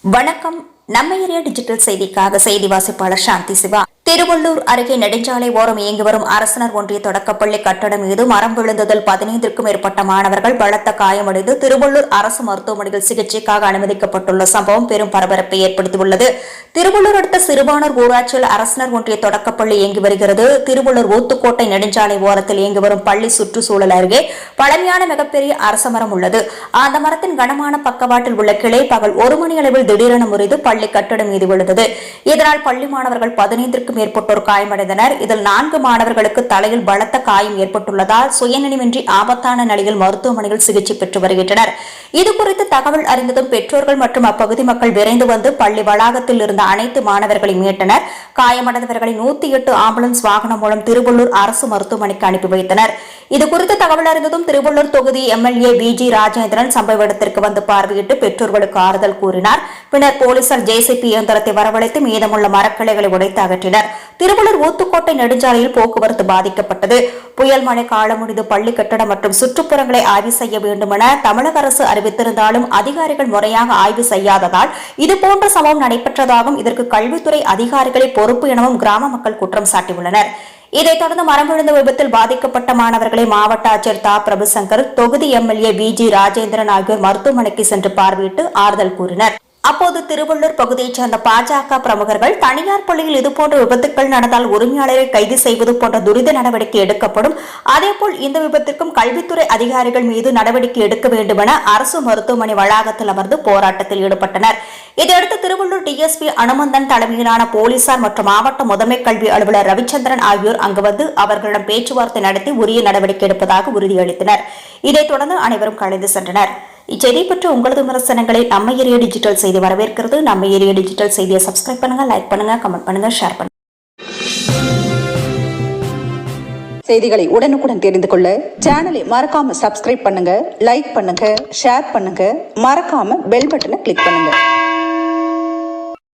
வணக்கம். நம்ம area digital செய்திக்காக செய்தி வாசிப்பாளர் சாந்தி சிவா. திருவள்ளூர் அருகே நெடுஞ்சாலை ஓரம் இயங்கி வரும் அரசினர் ஒன்றிய தொடக்கப்பள்ளி கட்டடம் மீது மரம் விழுந்ததில் 15க்கும் மேற்பட்ட மாணவர்கள் பலத்த காயமடைந்து திருவள்ளூர் அரசு மருத்துவமனையில் சிகிச்சைக்காக அனுமதிக்கப்பட்டுள்ள சம்பவம் பெரும் பரபரப்பை ஏற்படுத்தியுள்ளது. திருவள்ளூர் அடுத்த சிறுபானூர் ஊராட்சியில் அரசினர் ஒன்றிய தொடக்கப்பள்ளி இயங்கி வருகிறது. திருவள்ளூர் ஊத்துக்கோட்டை நெடுஞ்சாலை ஓரத்தில் இயங்கி வரும் பள்ளி சுற்றுச்சூழல் அருகே பழமையான மிகப்பெரிய அரச மரம் உள்ளது. அந்த மரத்தின் கனமான பக்கவாட்டில் உள்ள கிளை பகல் 1 மணி அளவில் திடீரென முறிந்து பள்ளி கட்டடம் மீது விழுந்தது. இதனால் பள்ளி மாணவர்கள் 15க்கும் மேற்பட்டோர் காயமடைந்தனர். இதில் 4 மாணவர்களுக்கு தலையில் பலத்த காயம் ஏற்பட்டுள்ளதால் சுயநினைவின்றி ஆபத்தான நிலையில் மருத்துவமனையில் சிகிச்சை பெற்று வருகின்றனர். இதுகுறித்து தகவல் அறிந்ததும் பெற்றோர்கள் மற்றும் அப்பகுதி மக்கள் விரைந்து வந்து பள்ளி வளாகத்தில் இருந்த அனைத்து மாணவர்களை மீட்டனர். காயமடைந்தவர்களை 108 ஆம்புலன்ஸ் வாகனம் மூலம் திருவள்ளூர் அரசு மருத்துவமனைக்கு அனுப்பி வைத்தனர். இதுகுறித்து தகவல் அறிந்ததும் திருவள்ளூர் தொகுதி எம்எல்ஏ விஜி ராஜேந்திரன் சம்பவ இடத்திற்கு வந்து பார்வையிட்டு பெற்றோர்களுக்கு ஆறுதல் கூறினார். பின்னர் போலீசார் ஜேசிபி இயந்திரத்தை வரவழைத்து மீதமுள்ள மரக்கிளைகளை உடைத்து அகற்றினர். திருவள்ளூர் ஊத்துக்கோட்டை நெடுஞ்சாலையில் போக்குவரத்து பாதிக்கப்பட்டது. புயல் மழை காலம் முடிந்து பள்ளி கட்டடம் மற்றும் சுற்றுப்புறங்களை ஆய்வு செய்ய வேண்டும் என தமிழக அரசு அறிவித்திருந்தாலும் அதிகாரிகள் முறையாக ஆய்வு செய்யாததால் இதுபோன்ற சம்பவம் நடைபெற்றதாகவும் இதற்கு கல்வித்துறை அதிகாரிகளை பொறுப்பு எனவும் கிராம மக்கள் குற்றம் சாட்டியுள்ளனர். இதைத் தொடர்ந்து மரம் விழுந்த விபத்தில் பாதிக்கப்பட்ட மாணவர்களை மாவட்ட ஆட்சியர் தா பிரபுசங்கர், தொகுதி எம்எல்ஏ விஜி ராஜேந்திரன் ஆகியோர் மருத்துவமனைக்கு சென்று பார்வையிட்டு ஆறுதல் கூறினர். அப்போது திருவள்ளூர் பகுதியைச் சேர்ந்த பாஜக பிரமுகர்கள் தனியார் பள்ளியில் இதுபோன்ற விபத்துக்கள் நடந்தால் உரிமையாளரை கைது செய்வது போன்ற துரித நடவடிக்கை எடுக்கப்படும், அதேபோல் இந்த விபத்திற்கும் கல்வித்துறை அதிகாரிகள் மீது நடவடிக்கை எடுக்க வேண்டும் என அரசு மருத்துவமனை வளாகத்தில் அமர்ந்து போராட்டத்தில் ஈடுபட்டனர். இதையடுத்து திருவள்ளூர் டிஎஸ்பி அனுமந்தன் தலைமையிலான போலீசார் மற்றும் மாவட்ட முதன்மை கல்வி அலுவலர் ரவிச்சந்திரன் ஆகியோர் அங்கு வந்து அவர்களிடம் பேச்சுவார்த்தை நடத்தி உரிய நடவடிக்கை எடுப்பதாக உறுதியளித்தனர். இதைத் தொடர்ந்து அனைவரும் கலைந்து சென்றனர். இச்செய்தி பற்றி உங்களது விமர்சனங்களை நம்ம ஏரியா டிஜிட்டல் செய்தி வரவேற்கிறது. நம்ம ஏரியா டிஜிட்டல் செய்தியை சப்ஸ்கிரைப் பண்ணுங்க, லைக் பண்ணுங்க, கமெண்ட் பண்ணுங்க, ஷேர் பண்ணுங்க. செய்திகளை உடனுக்குடன் தெரிந்து கொள்ள சேனலை மறக்காம சப்ஸ்கிரைப் பண்ணுங்க, லைக் பண்ணுங்க, ஷேர் பண்ணுங்க, மறக்காம பெல் பட்டனை கிளிக் பண்ணுங்க.